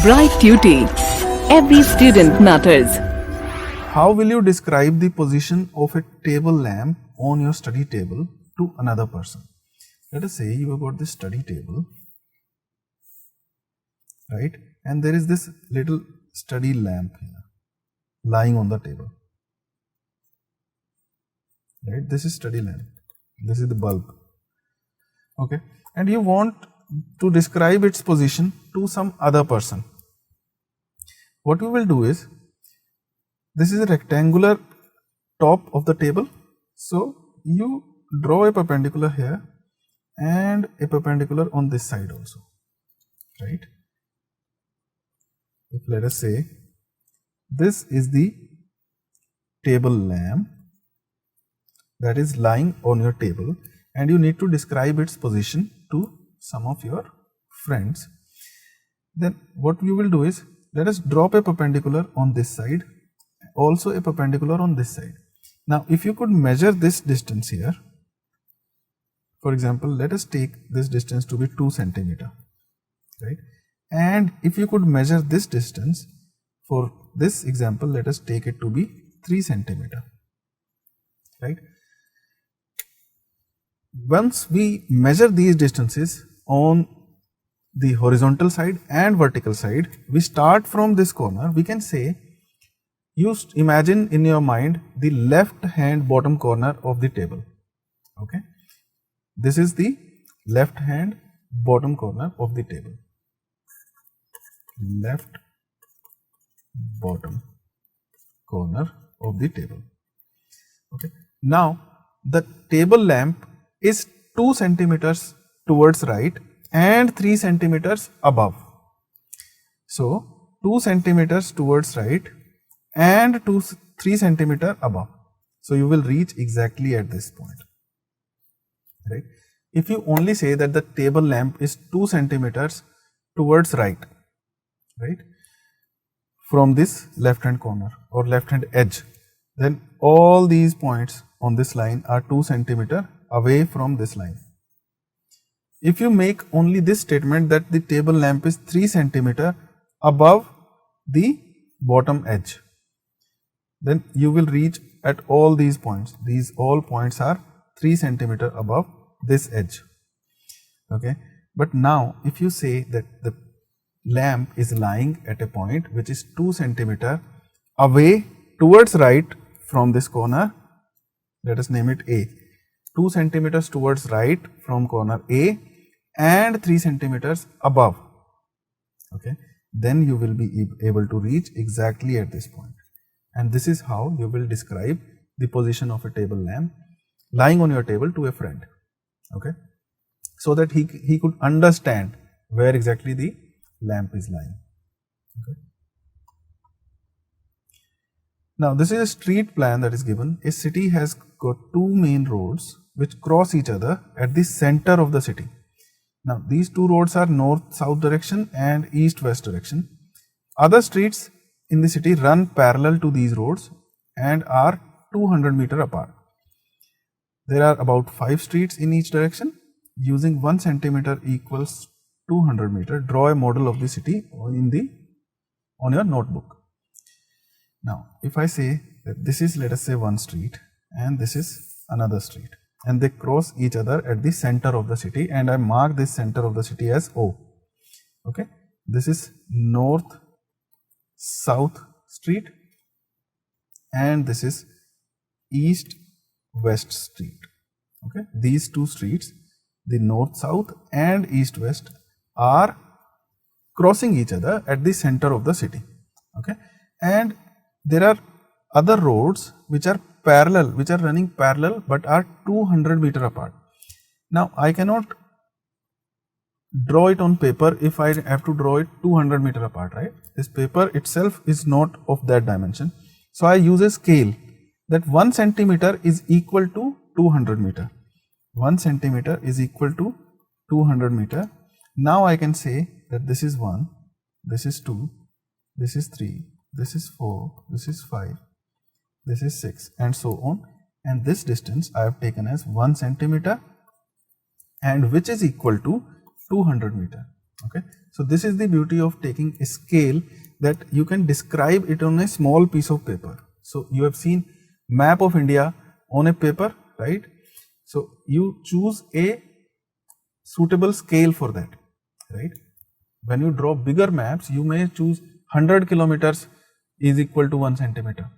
Bright Tuty. Every student matters. How will you describe the position of a table lamp on your study table to another person? Let us say you have got this study table, right? And there is this little study lamp here lying on the table, right? This is study lamp. This is the bulb, okay? And you want to describe its position to some other person. What you will do is, this is a rectangular top of the table, so you draw a perpendicular here and a perpendicular on this side also, right? If let us say this is the table lamp that is lying on your table, and you need to describe its position to some of your friends, then what you will do is, let us drop a perpendicular on this side, also a perpendicular on this side. Now if you could measure this distance here, for example, let us take this distance to be 2 centimeter, right? And if you could measure this distance, for this example, let us take it to be 3 centimeter, right? Once we measure these distances on the horizontal side and vertical side, we start from this corner. We can say, you imagine in your mind the left hand bottom corner of the table, okay? This is the left hand bottom corner of the table, left bottom corner of the table, okay? Now the table lamp is 2 centimeters towards right and 3 centimeters above. So 2 centimeters towards right and 3 centimeter above. So you will reach exactly at this point, right? If you only say that the table lamp is 2 centimeters towards right, from this left hand corner or left hand edge, then all these points on this line are 2 centimeter away from this line. If you make only this statement that the table lamp is 3 centimeter above the bottom edge, then you will reach at all these points. These all points are 3 centimeter above this edge, okay? But now if you say that the lamp is lying at a point which is 2 centimeter away towards right from this corner, let us name it A, 2 centimeters towards right from corner A and 3 centimeters above, okay, then you will be able to reach exactly at this point. And this is how you will describe the position of a table lamp lying on your table to a friend, okay, so that he could understand where exactly the lamp is lying, okay. Now this is a street plan that is given. A city has got 2 main roads which cross each other at the center of the city. Now these 2 roads are north-south direction and east-west direction. Other streets in the city run parallel to these roads and are 200 meter apart. There are about 5 streets in each direction. Using 1 centimeter equals 200 meter, draw a model of the city on your notebook. Now if I say that this is, let us say, one street and this is another street, and they cross each other at the center of the city, and I mark this center of the city as O, okay? This is north south street and this is east west street, okay? These 2 streets, the north south and east west, are crossing each other at the center of the city, okay? And there are other roads which are parallel, which are running parallel but are 200 meter apart. Now I cannot draw it on paper if I have to draw it 200 meter apart, right? This paper itself is not of that dimension. So I use a scale that 1 centimeter is equal to 200 meter. 1 centimeter is equal to 200 meter. Now I can say that this is 1, this is 2, this is 3, this is 4, this is 5, this is 6, and so on. And this distance I have taken as 1 centimeter, and which is equal to 200 meter, okay? So this is the beauty of taking a scale, that you can describe it on a small piece of paper. So you have seen map of India on a paper, right? So you choose a suitable scale for that, right? When you draw bigger maps, you may choose 100 kilometers is equal to 1 centimeter,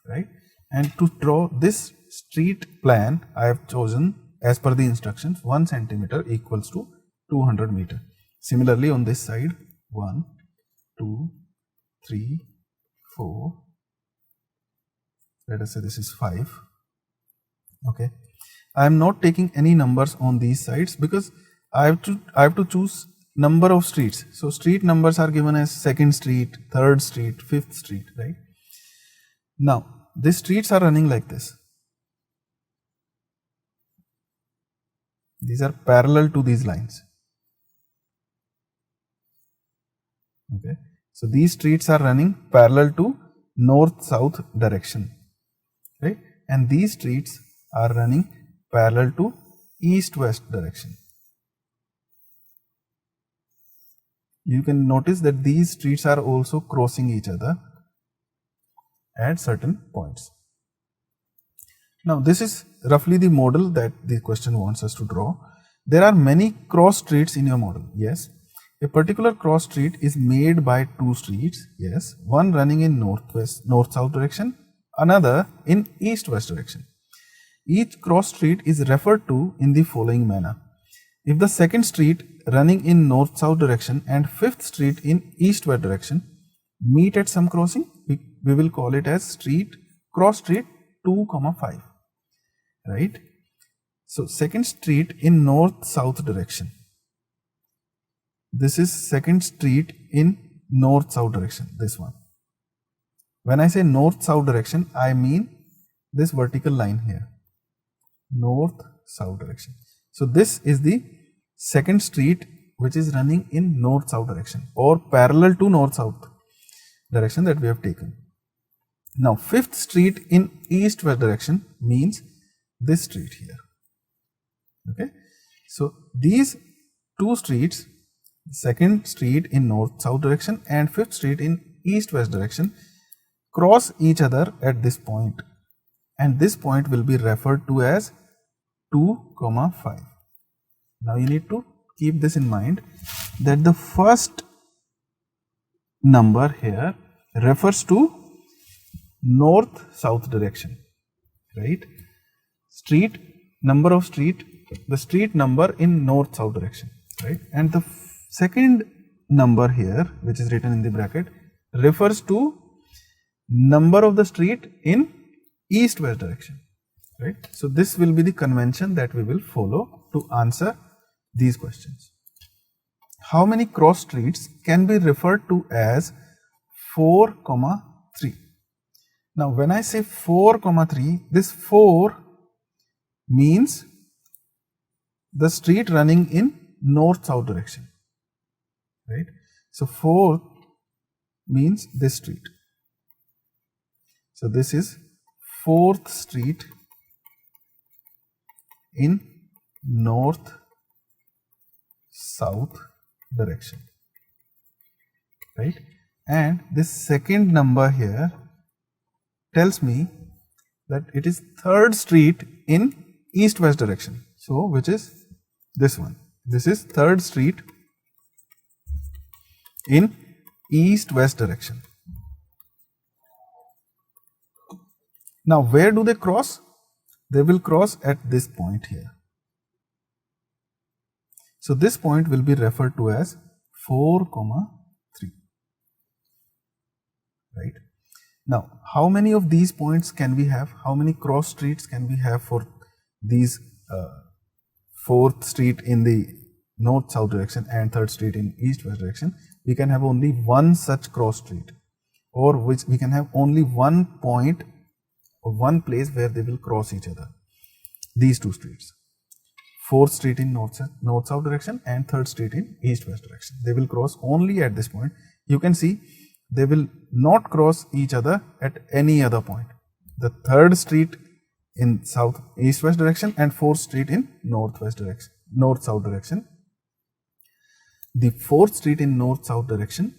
right? And to draw this street plan, I have chosen, as per the instructions, 1 centimeter equals to 200 meter. Similarly, on this side, 1, 2, 3, 4, let us say this is 5. Okay, I am not taking any numbers on these sides because I have to choose number of streets. So street numbers are given as 2nd street, 3rd street, 5th street, right? Now these streets are running like this. These are parallel to these lines. Okay, so these streets are running parallel to north-south direction, right? And these streets are running parallel to east-west direction. You can notice that these streets are also crossing each other at certain points. Now this is roughly the model that the question wants us to draw. There are many cross streets in your model. Yes, a particular cross street is made by two streets. Yes, one running in north-south direction, another in east-west direction. Each cross street is referred to in the following manner. If the 2nd street running in north-south direction and 5th street in east-west direction meet at some crossing, we will call it as cross street 2, 5, right? So 2nd street in north-south direction. This is 2nd street in north-south direction, this one. When I say north-south direction, I mean this vertical line here, north-south direction. So this is the 2nd street which is running in north-south direction or parallel to north-south direction that we have taken. Now 5th street in east-west direction means this street here. Okay, so these two streets, 2nd street in north-south direction and 5th street in east-west direction, cross each other at this point, and this point will be referred to as 2, 5. Now you need to keep this in mind, that the first number here refers to north-south direction, right? The street number in north-south direction, right? And the second number here, which is written in the bracket, refers to number of the street in east-west direction, right? So this will be the convention that we will follow to answer these questions. How many cross streets can be referred to as 4, 3? Now when I say 4, 3, this 4 means the street running in north-south direction, right? So 4 means this street. So this is 4th street in north-south direction, right? And this second number here tells me that it is 3rd street in east-west direction. So which is this one. This is 3rd street in east-west direction. Now where do they cross? They will cross at this point here. So this point will be referred to as 4, 3, right? Now how many of these points can we have? How many cross streets can we have for these 4th street in the north-south direction and 3rd street in east-west direction? We can have only one such cross street, or which we can have only one point or one place where they will cross each other. These two streets, 4th street in north-south direction and 3rd street in east-west direction, they will cross only at this point. You can see they will not cross each other at any other point. The 3rd street in east-west direction and 4th street in north-south direction. the fourth street in north-south direction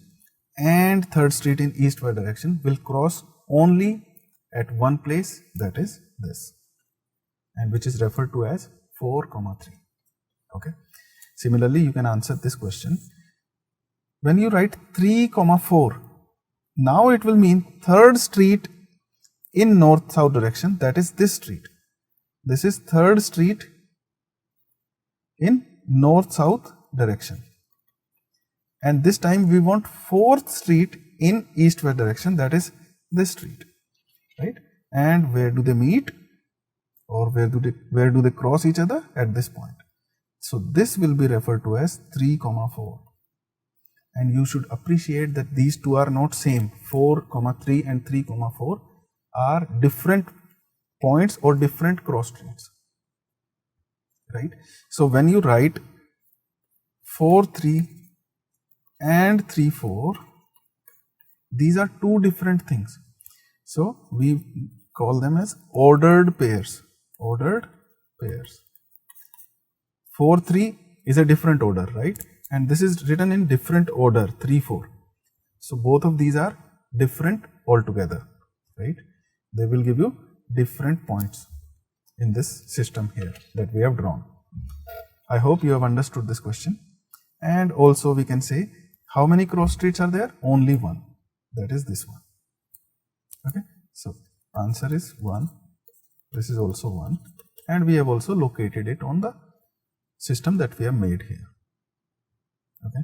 and third street in east-west direction will cross only at one place, that is this, and which is referred to as 4, 3. Okay. Similarly, you can answer this question. When you write 3, 4, now it will mean third street in north-south direction, that is this street. This is third street in north-south direction. And this time we want fourth street in east-west direction, that is this street, right? And where do they meet, or where do they cross each other? At this point. So this will be referred to as 3, 4. And you should appreciate that these two are not same. 4, 3 and 3, 4 are different points or different cross streets, right? So when you write 4, 3 and 3, 4, these are two different things. So we call them as ordered pairs. Ordered pairs. 4, 3 is a different order, right? And this is written in different order, 3, 4. So both of these are different altogether, right? They will give you different points in this system here that we have drawn. I hope you have understood this question. And also we can say, how many cross streets are there? Only one. That is this one. Okay. So answer is 1. This is also 1. And we have also located it on the system that we have made here. Okay.